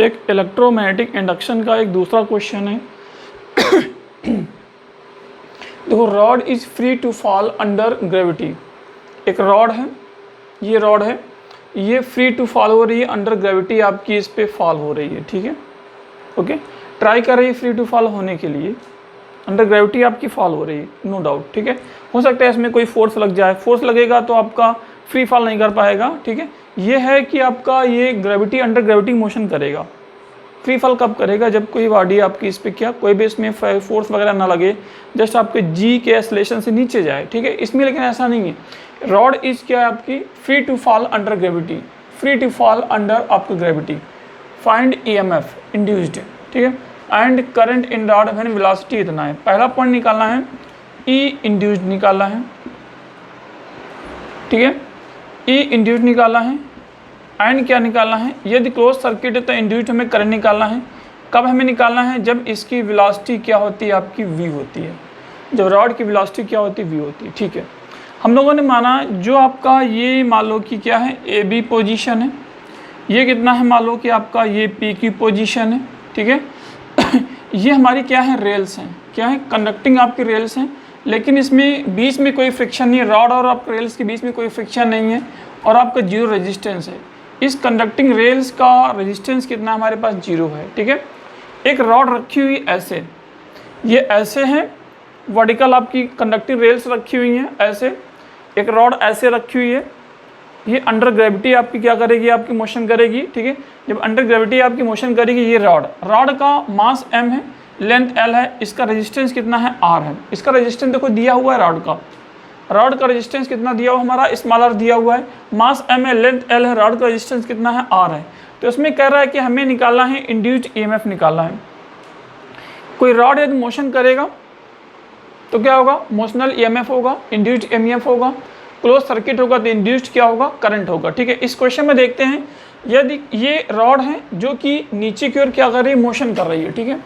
एक electromagnetic induction का एक दूसरा क्वेश्चन है। देखो, rod is free to fall under gravity. एक रॉड है, ये रॉड है, ये फ्री टू फॉल हो रही है अंडर ग्रेविटी, आपकी इस पे फॉल हो रही है, ठीक है, ओके। ट्राई कर रही है फ्री टू फॉल होने के लिए, अंडर ग्रेविटी आपकी फॉल हो रही है, नो डाउट, ठीक है। हो सकता है इसमें कोई फोर्स लग जाए, फोर्स लगेगा तो आपका फ्री फॉल नहीं कर पाएगा, ठीक है। ये है कि आपका ये ग्रेविटी अंडर ग्रेविटी मोशन करेगा। फ्री फॉल कब करेगा? जब कोई बॉडी आपकी इस पे क्या कोई भी इसमें फोर्स वगैरह ना लगे, जस्ट आपके जी के एक्सेलरेशन से नीचे जाए, ठीक है। इसमें लेकिन ऐसा नहीं है। रॉड इज क्या है आपकी free to fall under gravity, free to fall under आपकी ग्रेविटी। फाइंड EMF इंड्यूस्ड, ठीक है, and current in rod when velocity इतना है। पहला पॉइंट निकालना है, E इंड्यूस्ड निकालना है, ठीक है, E इंड्यूस्ड निकालना है, एंड क्या निकालना है, यदि क्लोज सर्किट है तो इंड्यूस्ड हमें करंट निकालना है। कब हमें निकालना है? जब इसकी वेलोसिटी क्या होती है आपकी V होती है, जब रॉड की वेलोसिटी क्या होती है V होती है, ठीक है। हम लोगों ने माना जो आपका ये मान लो कि क्या है AB पोजीशन है, ये कितना है मान लो कि आपका ये PQ पोजीशन है, ठीक है। ये हमारी क्या है रेल्स हैं, क्या है कंडक्टिंग आपकी रेल्स हैं, लेकिन इसमें बीच में कोई फ्रिक्शन नहीं है, रॉड और आपके रेल्स के बीच में कोई फ्रिक्शन नहीं है, और आपका जीरो रेजिस्टेंस है। इस कंडक्टिंग रेल्स का रेजिस्टेंस कितना हमारे पास 0 है, ठीक है। एक रॉड रखी हुई ऐसे, ये ऐसे हैं, वर्टिकल आपकी कंडक्टिंग रेल्स रखी हुई हैं ऐसे, एक रॉड ऐसे रखी हुई है, ये अंडर ग्रेविटी आपकी क्या करेगी, आपकी मोशन करेगी, ठीक है। जब अंडर ग्रेविटी आपकी मोशन करेगी, ये रॉड का मास m है, लेंथ l है, इसका रेजिस्टेंस कितना है r है। इसका रेजिस्टेंस देखो दिया हुआ है, रॉड का रेजिस्टेंस कितना दिया हुआ हमारा स्मॉल r दिया हुआ है, मास m है, लेंथ l है, रॉड का रेजिस्टेंस कितना है r है। तो इसमें कह रहा है कि हमें निकालना है इंड्यूस्ड EMF निकालना है। कोई रॉड यदि मोशन करेगा तो क्या होगा, मोशनल EMF होगा, इंड्यूस्ड EMF होगा। क्लोज सर्किट होगा तो इंड्यूस्ड क्या होगा, करंट होगा, ठीक है। इस क्वेश्चन में देखते हैं, यदि ये रॉड है जो कि नीचे की ओर क्या कर रही है, मोशन कर रही है, ठीक है।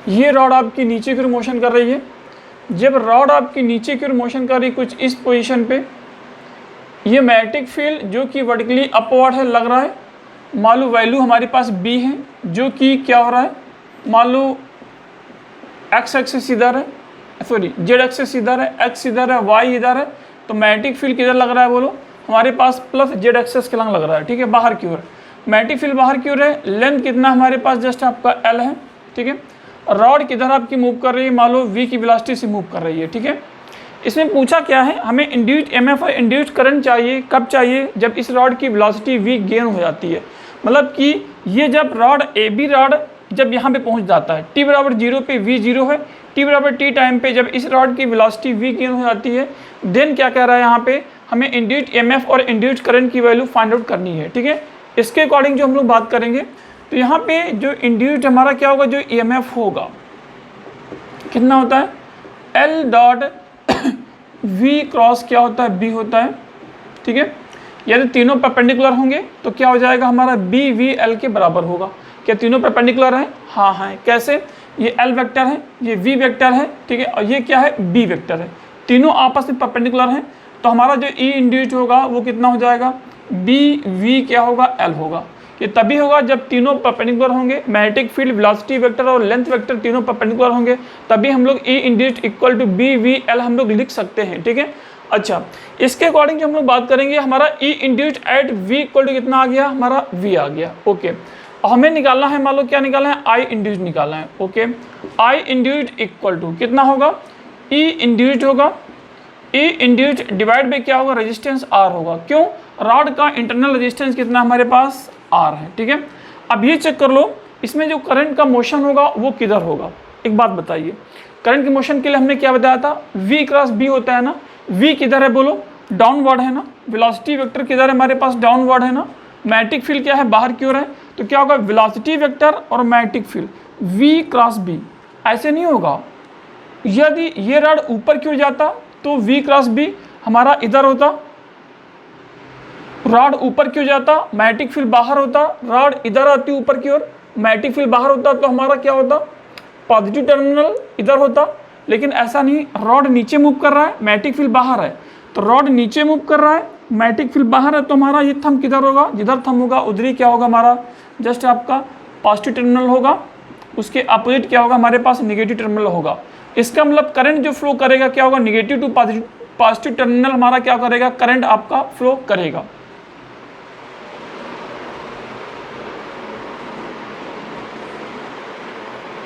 ये रॉड आपकी नीचे की ओर मोशन कर रही है। जब रॉड आपकी नीचे की ओर मोशन कर रही है कुछ इस पोजीशन पे, ये मैग्नेटिक फील्ड जो कि वर्टिकली अपवर्ड है लग रहा है, मान लो वैल्यू हमारे पास B है, जो कि क्या हो रहा है, मान लो x एक्सिस इधर है, सॉरी Z एक्सिस इधर है, x इधर है, y इधर है, तो मैग्नेटिक फील्ड किधर लग रहा है बोलो, हमारे पास प्लस Z एक्सिस के लंग लग रहा है, ठीक है, बाहर की ओर। मैग्नेटिक फील्ड बाहर की ओर है, लेंथ कितना हमारे पास जस्ट आपका L है, ठीक है। रॉड किधर आपकी मूव कर रही है, मान लो V की वेलोसिटी से मूव कर रही है, ठीक है। इसमें पूछा क्या है, हमें इंड्यूस्ड EMF और इंड्यूस्ड करंट चाहिए। कब चाहिए? जब इस रॉड की वेलोसिटी V गेन हो जाती है, मतलब कि ये जब रॉड AB रॉड जब यहाँ पे पहुँच जाता है, t बराबर 0 पे V 0 है, t बराबर t टाइम पे जब इस रॉड की वेलोसिटी V गेन हो जाती है, देन क्या कह रहा है यहाँ पे, हमें इंड्यूस्ड EMF और इंड्यूस्ड करंट की वैल्यू फाइंड आउट करनी है, ठीक है। इसके अकॉर्डिंग जो हम लोग बात करेंगे, तो यहाँ पे जो इंड्यूस्ड हमारा क्या होगा, जो EMF होगा कितना होता है, L डॉट V क्रॉस क्या होता है, B होता है, ठीक है। यदि तीनों परपेंडिकुलर होंगे तो क्या हो जाएगा हमारा B V L के बराबर होगा। क्या तीनों परपेंडिकुलर हैं? हाँ है। कैसे? ये L वेक्टर है, ये V वेक्टर है, ठीक है, और ये क्या है, B वेक्टर है। तीनों आपस में परपेंडिकुलर हैं, तो हमारा जो E इंड्यूस्ड होगा वो कितना हो जाएगा, B V क्या होगा, L होगा। ये तभी होगा जब तीनों परपेंडिकुलर होंगे, मैग्नेटिक फील्ड, वेलोसिटी वेक्टर और लेंथ वेक्टर तीनों परपेंडिकुलर होंगे, तभी हम लोग E induced equal to B V L हम लोग लिख सकते हैं, ठीक है। अच्छा, इसके अकॉर्डिंग जो हम लोग बात करेंगे, हमारा E induced at V equal to कितना आ गया, हमारा V आ गया, ओके। हमें निकालना है, मान लो क्या निकालना है, I इंड्यूस्ड निकालना है, okay. I induced equal to कितना होगा, E इंड्यूस्ड होगा, E इंड्यूस्ड डिवाइड बाई क्या होगा, रेजिस्टेंस R होगा। क्यों? रॉड का इंटरनल रेजिस्टेंस कितना हमारे पास R है, ठीक है। अब ये चेक कर लो, इसमें जो करंट का मोशन होगा वो किधर होगा। एक बात बताइए, करंट के मोशन के लिए हमने क्या बताया था, V क्रॉस B होता है ना। V किधर है बोलो, डाउनवर्ड है ना। वेलोसिटी वेक्टर किधर है हमारे पास, डाउनवर्ड है ना। मैग्नेटिक फील्ड क्या है, बाहर की ओर है, तो क्या होगा, वेलोसिटी वेक्टर और magnetic field V cross B। ऐसे नहीं होगा, यदि ये रॉड ऊपर की ओर जाता तो V क्रॉस B हमारा इधर होता, रॉड ऊपर क्यों जाता, मैग्नेटिक फील्ड बाहर होता, रॉड इधर आती ऊपर की ओर, मैग्नेटिक फील्ड बाहर होता, तो हमारा क्या होता, पॉजिटिव टर्मिनल इधर होता, लेकिन ऐसा नहीं, रॉड नीचे मूव कर रहा है, मैग्नेटिक फील्ड बाहर है, तो रॉड नीचे मूव कर रहा है, मैग्नेटिक फील्ड बाहर है, तो हमारा ये थंब किधर होगा, जिधर थंब होगा उधर ही क्या होगा हमारा, जस्ट आपका पॉजिटिव टर्मिनल होगा, उसके अपोजिट क्या होगा हमारे पास नेगेटिव टर्मिनल होगा। इसका मतलब करंट जो फ्लो करेगा क्या होगा, निगेटिव टू पॉजिटिव टर्मिनल हमारा क्या करेगा, करंट आपका फ्लो करेगा।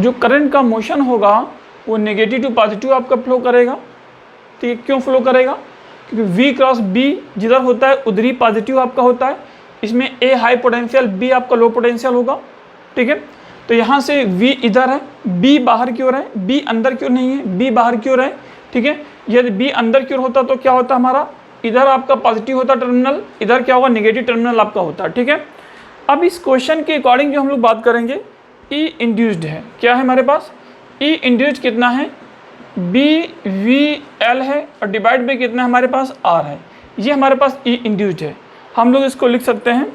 जो करंट का मोशन होगा वो नेगेटिव टू पॉजिटिव आपका फ्लो करेगा। ठीक है, क्यों फ्लो करेगा, क्योंकि V क्रॉस B जिधर होता है उधर ही पॉजिटिव आपका होता है। इसमें A हाई पोटेंशियल, B आपका लो पोटेंशियल होगा। ठीक है, तो यहाँ से V इधर है, B बाहर की ओर है, B अंदर की ओर नहीं है, B बाहर की ओर है। ठीक है, यदि B अंदर की ओर होता तो क्या होता हमारा, इधर आपका पॉजिटिव होता टर्मिनल, इधर क्या होगा नेगेटिव टर्मिनल आपका होता है। ठीक है, अब इस क्वेश्चन के अकॉर्डिंग जो हम लोग बात करेंगे, E इंड्यूस्ड है, क्या है हमारे पास, E इंड्यूस्ड कितना है, BVL है और डिवाइड बाई कितना है हमारे पास R है। ये हमारे पास E इंड्यूस्ड है। हम लोग इसको लिख सकते हैं,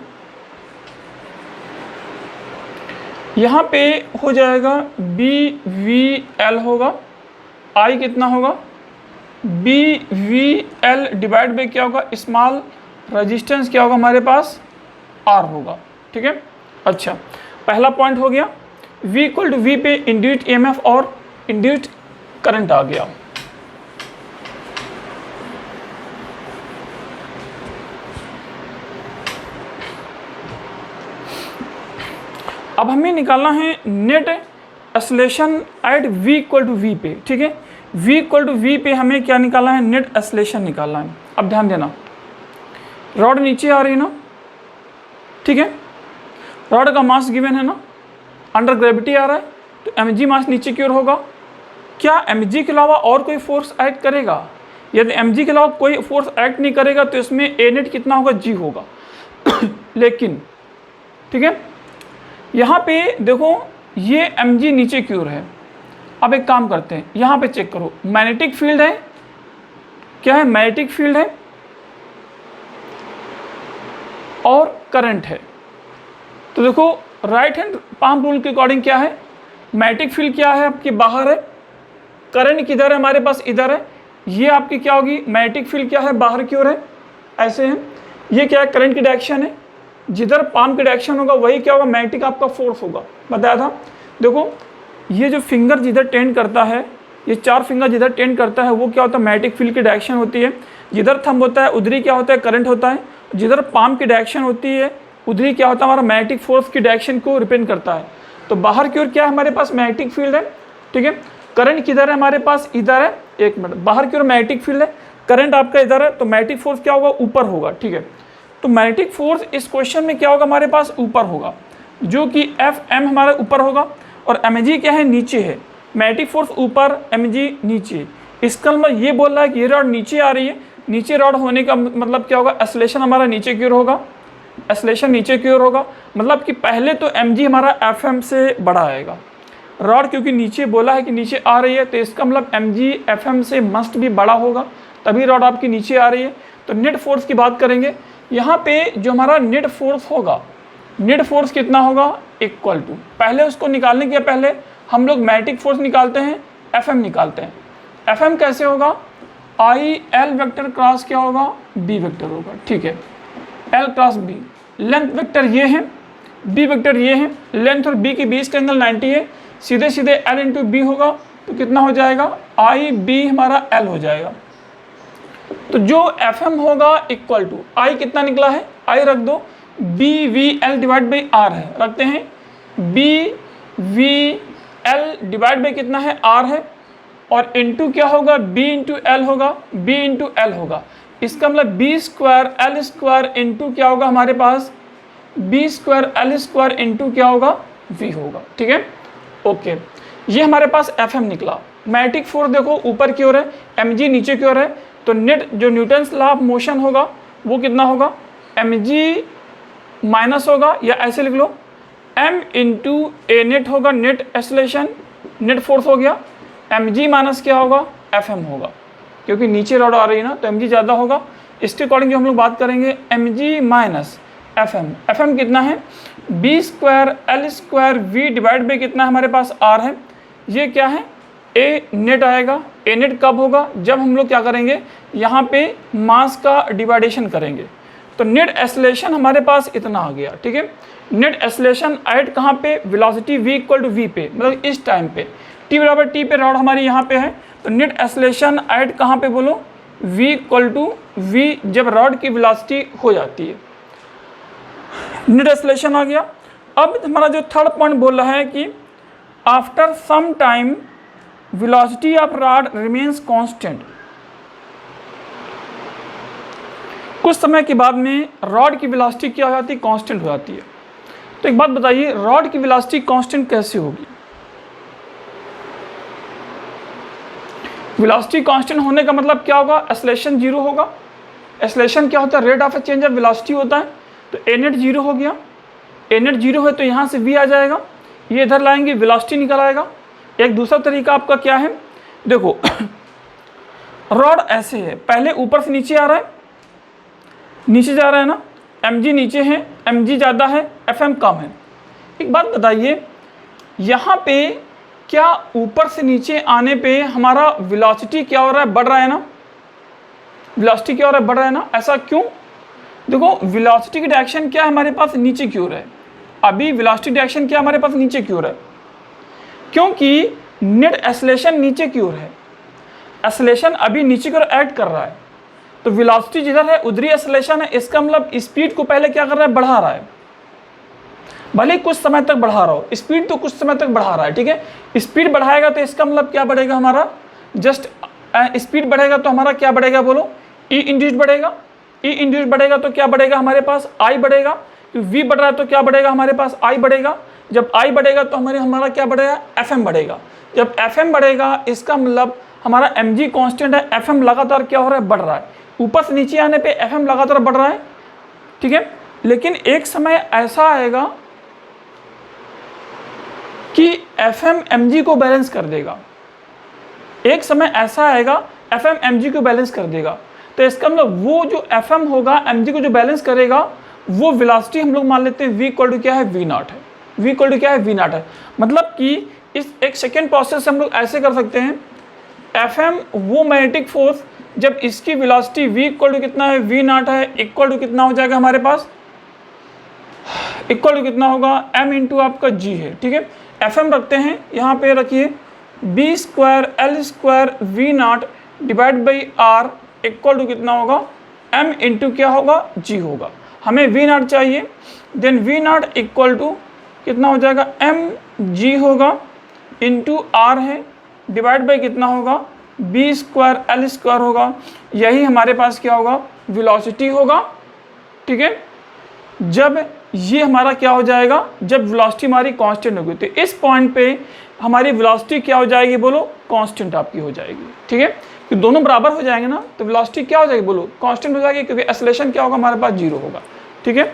यहाँ पे हो जाएगा BVL होगा, I कितना होगा, BVL डिवाइड बाई क्या होगा, स्मॉल रेजिस्टेंस क्या होगा हमारे पास, R होगा। ठीक है, अच्छा पहला पॉइंट हो गया। V इक्वल टू V पे इंड्यूस्ड EMF और इंड्यूस्ड करंट आ गया। अब हमें निकालना है net acceleration at V equal to V पे। ठीक है, V इक्वल टू V पे हमें क्या निकालना है, नेट एक्सेलरेशन निकालना है। अब ध्यान देना, रॉड नीचे आ रही है ना, ठीक है, रॉड का मास गिवन है ना, अंडर ग्रेविटी आ रहा है, तो mg मास नीचे की ओर होगा। क्या mg के अलावा और कोई फोर्स एक्ट करेगा, यदि mg के अलावा कोई फोर्स एक्ट नहीं करेगा तो इसमें a नेट कितना होगा, g होगा। लेकिन ठीक है, यहाँ पे देखो ये mg नीचे की ओर है। अब एक काम करते हैं, यहाँ पे चेक करो, मैग्नेटिक फील्ड है, क्या है, मैग्नेटिक फील्ड है और करंट है। तो देखो राइट हैंड पाम रूल के अकॉर्डिंग क्या है, मैग्नेटिक फील्ड क्या है आपकी बाहर है, करंट किधर है हमारे पास इधर है, ये आपकी क्या होगी, मैग्नेटिक फील्ड क्या है बाहर की ओर है, ऐसे है, ये क्या है करंट की डायरेक्शन है, जिधर पाम की डायरेक्शन होगा वही क्या होगा, मैग्नेटिक आपका फोर्स होगा, बताया था। देखो ये जो फिंगर जिधर टेंड करता है, ये चार फिंगर जिधर टेंड करता है वो क्या होता है, मैग्नेटिक फील्ड की डायरेक्शन होती है। जिधर थंब होता है उधर ही क्या होता है, करंट होता है। जिधर पाम की डायरेक्शन होती है उधर ही क्या होता है, हमारा मैग्नेटिक फोर्स की डायरेक्शन को रिप्रेजेंट करता है। तो बाहर की ओर क्या है हमारे पास, मैग्नेटिक फील्ड है। ठीक है, करंट किधर है हमारे पास, इधर है, एक मिनट, बाहर की ओर मैग्नेटिक फील्ड है, करंट आपका इधर है, तो मैग्नेटिक फोर्स क्या होगा, ऊपर होगा। ठीक है, तो मैग्नेटिक फोर्स इस क्वेश्चन में क्या होगा हमारे पास, ऊपर होगा, जो कि Fm हमारा ऊपर होगा और mg क्या है, नीचे है। मैग्नेटिक फोर्स ऊपर, mg नीचे। इसका मतलब ये बोल रहा है कि ये रॉड नीचे आ रही है, नीचे रॉड होने का मतलब क्या होगा, एक्सेलरेशन हमारा नीचे की ओर होगा, एक्सेलरेशन नीचे की ओर होगा, मतलब कि पहले तो mg हमारा Fm से बड़ा आएगा। रॉड क्योंकि नीचे बोला है कि नीचे आ रही है, तो इसका मतलब mg Fm से मस्ट भी बड़ा होगा, तभी रॉड आपकी नीचे आ रही है। तो नेट फोर्स की बात करेंगे, यहाँ पे जो हमारा नेट फोर्स होगा, नेट फोर्स कितना होगा, इक्वल टू, पहले उसको निकालने के पहले हम लोग मैग्नेटिक फोर्स निकालते हैं, Fm निकालते हैं। Fm कैसे होगा, आई एल वेक्टर क्रॉस क्या होगा, बी वेक्टर होगा। ठीक है, L cross B, length vector ये है, बी वेक्टर ये है, लेंथ और बी के बीच का एंगल 90 है, सीधे सीधे एल इंटू बी होगा, तो कितना हो जाएगा, आई बी हमारा एल हो जाएगा। तो जो Fm होगा इक्वल टू, आई कितना निकला है, आई रख दो, B V L divide by R है, रखते हैं, B V L divide by कितना है, आर है, और इंटू क्या होगा, b इंटू एल होगा, b इंटू एल होगा। इसका मतलब B square L square into क्या होगा हमारे पास, B square L square into क्या होगा, v होगा। ठीक है, ओके, ये हमारे पास Fm निकला। मैग्नेटिक फोर्स देखो ऊपर की ओर है, mg नीचे की ओर है, तो नेट जो न्यूटन्स लॉ ऑफ मोशन होगा वो कितना होगा, mg माइनस होगा, या ऐसे लिख लो m इंटू ए नेट होगा, नेट एक्सेलरेशन, नेट फोर्स हो गया, mg माइनस क्या होगा, Fm होगा, क्योंकि नीचे रॉड आ रही है ना, तो mg ज़्यादा होगा। इसके अकॉर्डिंग जो हम लोग बात करेंगे, mg माइनस Fm, Fm कितना है, B square L square V divide by कितना हमारे पास r है, ये क्या है, ए नेट आएगा। ए नेट कब होगा? जब हम लोग क्या करेंगे, यहाँ पे मास का डिवाइडेशन करेंगे। तो नेट एक्सेलरेशन हमारे पास इतना आ गया, ठीक है। नेट एक्सेलरेशन एट कहाँ पे? Velocity v equal to v पे, मतलब इस टाइम पे t बराबर t पे रॉड हमारी यहाँ पे है। तो नेट एक्सेलरेशन एट कहाँ पे बोलो? v इक्वल टू v, जब रॉड की वेलोसिटी हो जाती है। नेट एक्सेलरेशन आ गया। अब हमारा जो थर्ड पॉइंट बोल रहा है कि after some time velocity of rod remains constant. कुछ समय के बाद में रॉड की वेलोसिटी क्या हो जाती है? कांस्टेंट हो जाती है। तो एक बात बताइए, रॉड की वेलोसिटी कांस्टेंट कैसे होगी? वेलोसिटी कांस्टेंट होने का मतलब क्या होगा? एक्सेलरेशन जीरो होगा। एक्सेलरेशन क्या होता है? Rate of change of velocity होता है। तो ए नेट जीरो हो गया। ए नेट जीरो है तो यहाँ से v आ जाएगा, ये इधर लाएंगे, वेलोसिटी निकल आएगा। एक दूसरा तरीका आपका क्या है, देखो रॉड ऐसे है, पहले ऊपर से नीचे आ रहा है, नीचे जा रहा है ना, mg नीचे है, mg ज़्यादा है, fm कम है। एक बात बताइए, यहाँ पे क्या ऊपर से नीचे आने पे हमारा वेलोसिटी क्या हो रहा है? बढ़ रहा है ना। वेलोसिटी क्या हो रहा है? बढ़ रहा है ना। ऐसा क्यों? देखो वेलोसिटी की डायरेक्शन क्या है हमारे पास? नीचे की ओर है। अभी वेलोसिटी डायरेक्शन क्या हमारे पास? नीचे की ओर है, क्योंकि नेट एक्सेलरेशन नीचे की ओर है। एक्सेलरेशन अभी नीचे की ओर ऐड कर रहा है, तो वेलोसिटी जिधर है उधर ही एक्सेलरेशन है। इसका मतलब स्पीड को पहले क्या कर रहा है? बढ़ा रहा है। भले कुछ समय तक बढ़ा रहा हो, स्पीड तो कुछ समय तक बढ़ा रहा है, ठीक है। स्पीड बढ़ाएगा तो इसका मतलब क्या बढ़ेगा हमारा? जस्ट स्पीड बढ़ेगा तो हमारा क्या बढ़ेगा बोलो? ई इंड्यूस बढ़ेगा। ई इंड्यूस बढ़ेगा तो क्या बढ़ेगा हमारे पास? आई बढ़ेगा। वी बढ़ रहा है तो क्या बढ़ेगा हमारे पास? आई बढ़ेगा। जब आई बढ़ेगा तो हमारा क्या बढ़ेगा? एफ एम बढ़ेगा। जब एफ एम बढ़ेगा इसका मतलब हमारा एम जी कॉन्स्टेंट है, एफ एम लगातार क्या हो रहा है? बढ़ रहा है। ऊपर से नीचे आने पे एफ एम लगातार बढ़ रहा है, ठीक है। लेकिन एक समय ऐसा आएगा कि एफ एम एम जी को बैलेंस कर देगा। एक समय ऐसा आएगा एफ एम एम जी को बैलेंस कर देगा। तो इसका मतलब वो जो एफ एम होगा एम जी को जो बैलेंस करेगा, वो वेलोसिटी हम लोग मान लेते हैं v इक्वल टू क्या है? v नॉट है। v इक्वल टू क्या है? v नॉट है। मतलब कि इस एक सेकेंड प्रोसेस से हम लोग ऐसे कर सकते हैं, एफ एम वो मैग्नेटिक फोर्स जब इसकी वेलोसिटी v इक्वल टू कितना है? v नॉट है, इक्वल टू कितना हो जाएगा हमारे पास? इक्वल टू कितना होगा? m इंटू आपका g है, ठीक है। एफ एम रखते हैं, यहाँ पे रखिए b square L square v not divide by r equal to कितना होगा? m इंटू क्या होगा? g होगा। हमें v नॉट चाहिए, then v not equal to कितना हो जाएगा? m g होगा इंटू r है, डिवाइड बाई कितना होगा? b स्क्वायर एल स्क्वायर होगा। यही हमारे पास क्या होगा? वेलोसिटी होगा, ठीक है। जब ये हमारा क्या हो जाएगा? जब वेलोसिटी हमारी कांस्टेंट होगी, तो इस पॉइंट पे हमारी वेलोसिटी क्या हो जाएगी बोलो? कांस्टेंट आपकी हो जाएगी, ठीक है। कि दोनों बराबर हो जाएंगे ना, तो वेलोसिटी क्या हो जाएगी बोलो? कांस्टेंट हो जाएगी, क्योंकि एक्सेलरेशन क्या होगा हमारे पास? जीरो होगा, ठीक है।